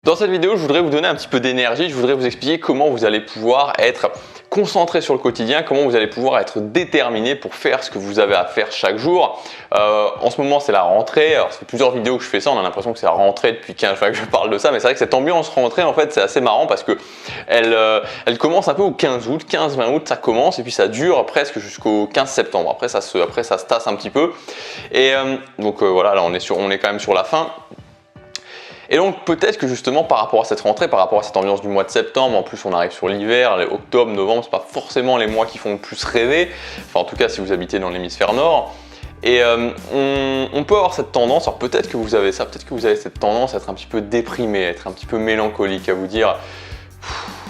Dans cette vidéo, je voudrais vous donner un petit peu d'énergie, je voudrais vous expliquer comment vous allez pouvoir être concentré sur le quotidien, comment vous allez pouvoir être déterminé pour faire ce que vous avez à faire chaque jour. En ce moment, c'est la rentrée. Alors, ça fait plusieurs vidéos que je fais ça, on a l'impression que c'est la rentrée depuis 15 fois que je parle de ça, mais c'est vrai que cette ambiance rentrée, en fait, c'est assez marrant parce que elle commence un peu au 15 août, 15-20 août, ça commence et puis ça dure presque jusqu'au 15 septembre. Après, ça se tasse un petit peu. Et donc voilà, là, on est quand même sur la fin. Et donc peut-être que justement par rapport à cette rentrée, par rapport à cette ambiance du mois de septembre, en plus on arrive sur l'hiver, octobre, novembre, c'est pas forcément les mois qui font le plus rêver, enfin en tout cas si vous habitez dans l'hémisphère nord. Et on peut avoir cette tendance, alors peut-être que vous avez ça, peut-être que vous avez cette tendance à être un petit peu déprimé, à être un petit peu mélancolique, à vous dire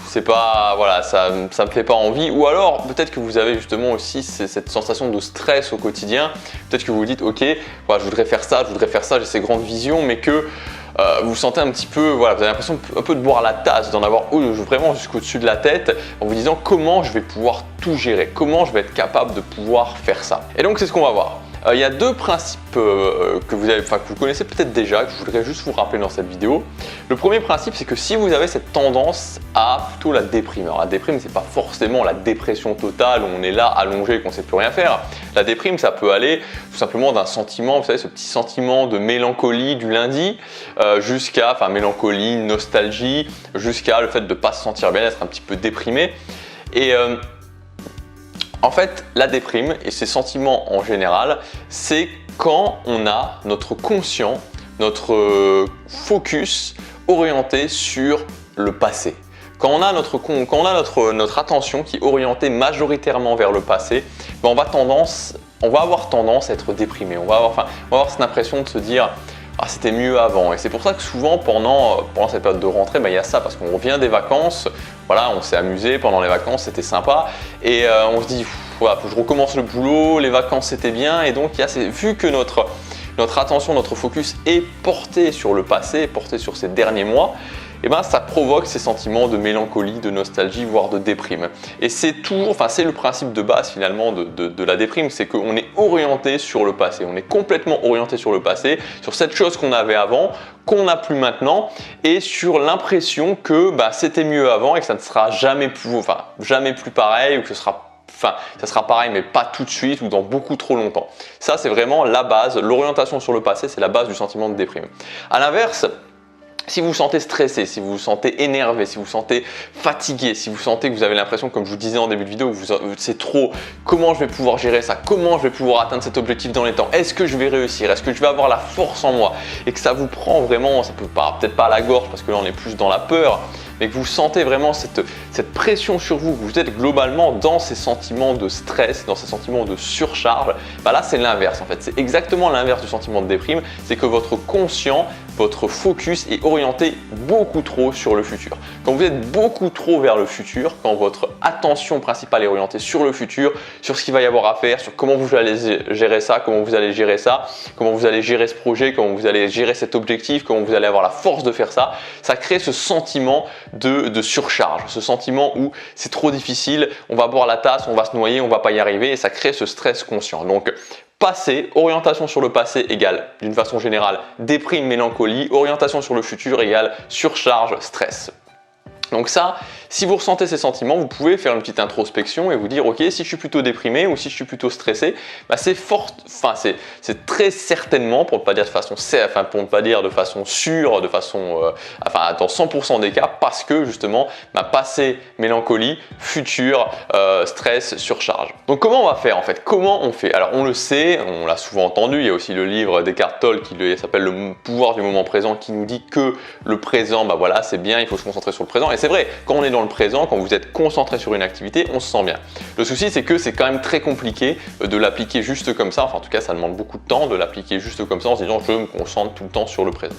c'est pas, voilà, ça me fait pas envie, ou alors peut-être que vous avez justement aussi cette sensation de stress au quotidien, peut-être que vous vous dites ok, voilà, je voudrais faire ça, j'ai ces grandes visions, mais que vous vous sentez un petit peu, voilà, vous avez l'impression un peu de boire la tasse, d'en avoir vraiment jusqu'au-dessus de la tête, en vous disant comment je vais pouvoir tout gérer, comment je vais être capable de pouvoir faire ça. Et donc c'est ce qu'on va voir. Il y a deux principes que vous connaissez peut-être déjà, que je voudrais juste vous rappeler dans cette vidéo. Le premier principe, c'est que si vous avez cette tendance à plutôt la déprime, alors la déprime, c'est pas forcément la dépression totale où on est là allongé et qu'on ne sait plus rien faire. La déprime, ça peut aller tout simplement d'un sentiment, vous savez, ce petit sentiment de mélancolie du lundi, jusqu'à, mélancolie, nostalgie, jusqu'à le fait de ne pas se sentir bien, d'être un petit peu déprimé. Et en fait, la déprime et ces sentiments en général, c'est quand on a notre conscient, notre focus orienté sur le passé. Quand on a notre attention qui est orientée majoritairement vers le passé, on va avoir tendance à être déprimé. On va avoir cette impression de se dire ah, c'était mieux avant. Et c'est pour ça que souvent pendant cette période de rentrée, il y a ça parce qu'on revient des vacances, voilà, on s'est amusé pendant les vacances, c'était sympa et on se dit voilà, faut que je recommence le boulot, les vacances c'était bien et donc vu que notre attention, notre focus est porté sur le passé, porté sur ces derniers mois, et ça provoque ces sentiments de mélancolie, de nostalgie, voire de déprime. Et c'est le principe de base finalement de la déprime, c'est qu'on est orienté sur le passé, on est complètement orienté sur le passé, sur cette chose qu'on avait avant, qu'on n'a plus maintenant, et sur l'impression que c'était mieux avant et que ça ne sera jamais plus pareil, ou que ça sera pareil mais pas tout de suite ou dans beaucoup trop longtemps. Ça c'est vraiment la base, l'orientation sur le passé, c'est la base du sentiment de déprime. À l'inverse, si vous vous sentez stressé, si vous vous sentez énervé, si vous vous sentez fatigué, si vous sentez que vous avez l'impression, comme je vous disais en début de vidéo, que c'est trop, comment je vais pouvoir gérer ça, comment je vais pouvoir atteindre cet objectif dans les temps, est-ce que je vais réussir, est-ce que je vais avoir la force en moi et que ça vous prend vraiment, ça peut peut-être pas à la gorge parce que là on est plus dans la peur, mais que vous sentez vraiment cette pression sur vous, que vous êtes globalement dans ces sentiments de stress, dans ces sentiments de surcharge, là c'est l'inverse en fait, c'est exactement l'inverse du sentiment de déprime, c'est que votre conscient, votre focus est orienté beaucoup trop sur le futur. Quand vous êtes beaucoup trop vers le futur, quand votre attention principale est orientée sur le futur, sur ce qu'il va y avoir à faire, sur comment vous allez gérer ça, comment vous allez gérer ça, comment vous allez gérer ce projet, comment vous allez gérer cet objectif, comment vous allez avoir la force de faire ça, ça crée ce sentiment de surcharge, ce sentiment où c'est trop difficile, on va boire la tasse, on va se noyer, on va pas y arriver et ça crée ce stress conscient. Donc passé, orientation sur le passé égale d'une façon générale déprime, mélancolie, orientation sur le futur égale surcharge, stress. Donc ça, si vous ressentez ces sentiments, vous pouvez faire une petite introspection et vous dire ok, si je suis plutôt déprimé ou si je suis plutôt stressé, c'est très certainement, pour ne pas dire de façon sûre, dans 100% des cas, parce que justement, passé, mélancolie, futur, stress, surcharge. Donc comment on va faire en fait? Comment on fait? Alors on le sait, on l'a souvent entendu, il y a aussi le livre d'Eckhart Tolle qui s'appelle Le pouvoir du moment présent qui nous dit que le présent, voilà, c'est bien, il faut se concentrer sur le présent. Et c'est vrai, quand on est dans le présent, quand vous êtes concentré sur une activité, on se sent bien. Le souci, c'est que c'est quand même très compliqué de l'appliquer juste comme ça. Enfin, en tout cas, ça demande beaucoup de temps de l'appliquer juste comme ça en se disant je me concentre tout le temps sur le présent.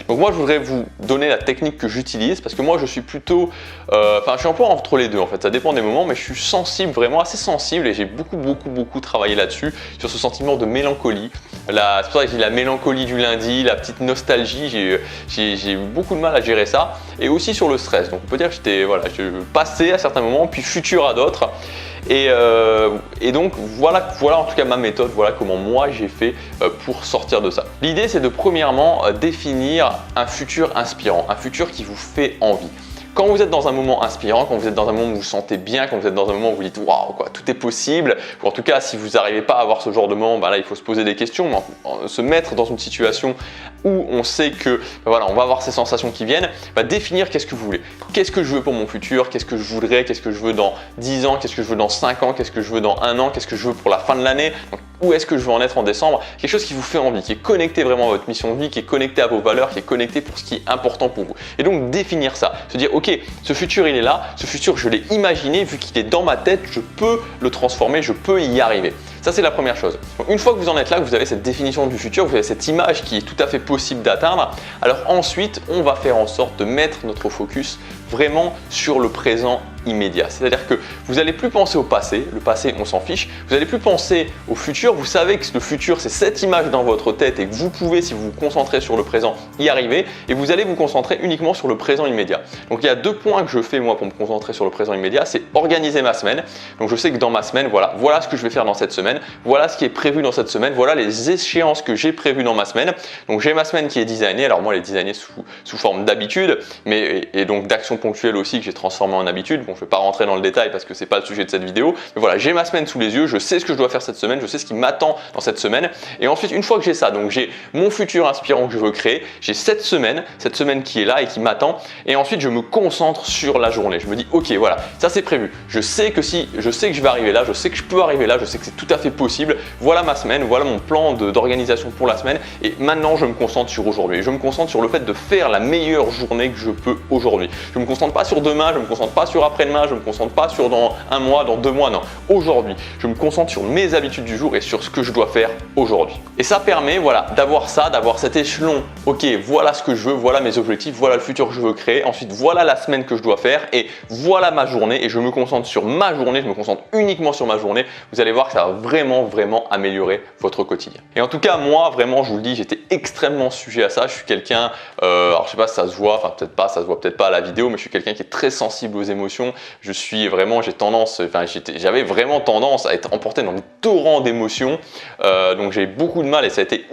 Donc moi, je voudrais vous donner la technique que j'utilise parce que moi, je suis plutôt, je suis un peu entre les deux en fait. Ça dépend des moments, mais je suis sensible, vraiment assez sensible et j'ai beaucoup travaillé là-dessus, sur ce sentiment de mélancolie. C'est pour ça que j'ai la mélancolie du lundi, la petite nostalgie. J'ai eu beaucoup de mal à gérer ça et aussi sur le stress. Donc on peut dire que passé à certains moments, puis futur à d'autres. Et donc voilà en tout cas ma méthode, voilà comment moi j'ai fait pour sortir de ça. L'idée c'est de premièrement définir un futur inspirant, un futur qui vous fait envie. Quand vous êtes dans un moment inspirant, quand vous êtes dans un moment où vous vous sentez bien, quand vous êtes dans un moment où vous dites waouh, quoi, tout est possible, ou en tout cas si vous n'arrivez pas à avoir ce genre de moment, là il faut se poser des questions, se mettre dans une situation où on sait que voilà, on va avoir ces sensations qui viennent, définir qu'est-ce que vous voulez, qu'est-ce que je veux pour mon futur, qu'est-ce que je voudrais, qu'est-ce que je veux dans 10 ans, qu'est-ce que je veux dans 5 ans, qu'est-ce que je veux dans 1 an, qu'est-ce que je veux pour la fin de l'année. Où est-ce que je veux en être en décembre? Quelque chose qui vous fait envie, qui est connecté vraiment à votre mission de vie, qui est connecté à vos valeurs, qui est connecté pour ce qui est important pour vous. Et donc définir ça, se dire ok, ce futur il est là, ce futur je l'ai imaginé, vu qu'il est dans ma tête, je peux le transformer, je peux y arriver. Ça c'est la première chose. Donc, une fois que vous en êtes là, que vous avez cette définition du futur, vous avez cette image qui est tout à fait possible d'atteindre, alors ensuite on va faire en sorte de mettre notre focus vraiment sur le présent immédiat. C'est-à-dire que vous n'allez plus penser au passé, le passé on s'en fiche, vous n'allez plus penser au futur, vous savez que le futur c'est cette image dans votre tête et que vous pouvez, si vous vous concentrez sur le présent, y arriver et vous allez vous concentrer uniquement sur le présent immédiat. Donc il y a 2 points que je fais moi pour me concentrer sur le présent immédiat, c'est organiser ma semaine. Donc je sais que dans ma semaine, voilà ce que je vais faire dans cette semaine, voilà ce qui est prévu dans cette semaine, voilà les échéances que j'ai prévues dans ma semaine. Donc j'ai ma semaine qui est designée, alors moi elle est designée sous forme d'habitude, et donc d'actions ponctuelles aussi que j'ai transformées en habitude. Bon, je ne vais pas rentrer dans le détail parce que c'est pas le sujet de cette vidéo, mais voilà, j'ai ma semaine sous les yeux, je sais ce que je dois faire cette semaine, je sais ce qui m'attend dans cette semaine. Et ensuite, une fois que j'ai ça, donc j'ai mon futur inspirant que je veux créer, j'ai cette semaine qui est là et qui m'attend. Et ensuite, je me concentre sur la journée. Je me dis, ok, voilà, ça c'est prévu. Je sais que je vais arriver là, je sais que je peux arriver là, je sais que c'est tout à fait possible. Voilà ma semaine, voilà mon plan d'organisation pour la semaine. Et maintenant, je me concentre sur aujourd'hui. Je me concentre sur le fait de faire la meilleure journée que je peux aujourd'hui. Je me concentre pas sur demain, je me concentre pas sur après-demain, je me concentre pas sur dans 1 mois, dans 2 mois, non. Aujourd'hui, je me concentre sur mes habitudes du jour et sur ce que je dois faire aujourd'hui. Et ça permet, voilà, d'avoir cet échelon. Ok, voilà ce que je veux, voilà mes objectifs, voilà le futur que je veux créer. Ensuite, voilà la semaine que je dois faire et voilà ma journée. Et je me concentre sur ma journée, je me concentre uniquement sur ma journée. Vous allez voir que ça va vraiment améliorer votre quotidien. Et en tout cas, moi, vraiment, je vous le dis, j'étais extrêmement sujet à ça. Je suis quelqu'un, alors je sais pas si ça se voit, enfin peut-être pas, ça se voit peut-être pas à la vidéo, mais je suis quelqu'un qui est très sensible aux émotions. J'avais vraiment tendance à être emporté dans le torrent d'émotions. Donc j'ai beaucoup de mal et ça a été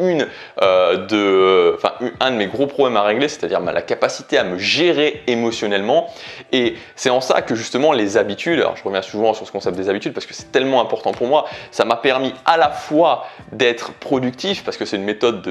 un de mes gros problèmes à régler, c'est-à-dire la capacité à me gérer émotionnellement. Et c'est en ça que justement les habitudes, alors je reviens souvent sur ce concept des habitudes parce que c'est tellement important pour moi, ça m'a permis à la fois d'être productif parce que c'est une méthode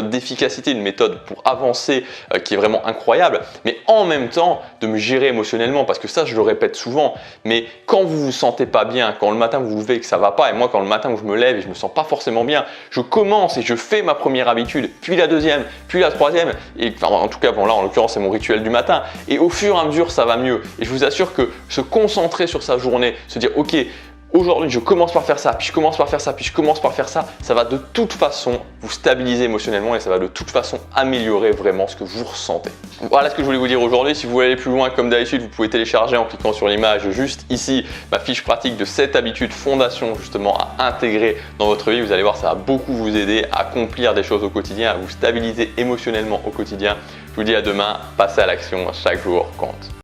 d'efficacité, une méthode pour avancer qui est vraiment incroyable, mais en même temps de me gérer émotionnellement parce que ça je le répète souvent, mais quand vous vous sentez pas bien, quand le matin vous vous levez et que ça va pas, et moi quand le matin où je me lève et je me sens pas forcément bien, je commence et je fais ma première habitude, puis la deuxième, puis la troisième, et enfin, en tout cas bon là en l'occurrence c'est mon rituel du matin, et au fur et à mesure ça va mieux. Et je vous assure que se concentrer sur sa journée, se dire ok, aujourd'hui je commence par faire ça, puis je commence par faire ça, puis je commence par faire ça, ça va de toute façon vous stabiliser émotionnellement et ça va de toute façon améliorer vraiment ce que vous ressentez. Voilà ce que je voulais vous dire aujourd'hui. Si vous voulez aller plus loin, comme d'habitude, vous pouvez télécharger en cliquant sur l'image juste ici ma fiche pratique de 7 habitudes fondation justement à intégrer dans votre vie. Vous allez voir, ça va beaucoup vous aider à accomplir des choses au quotidien, à vous stabiliser émotionnellement au quotidien. Je vous dis à demain, passez à l'action, chaque jour compte.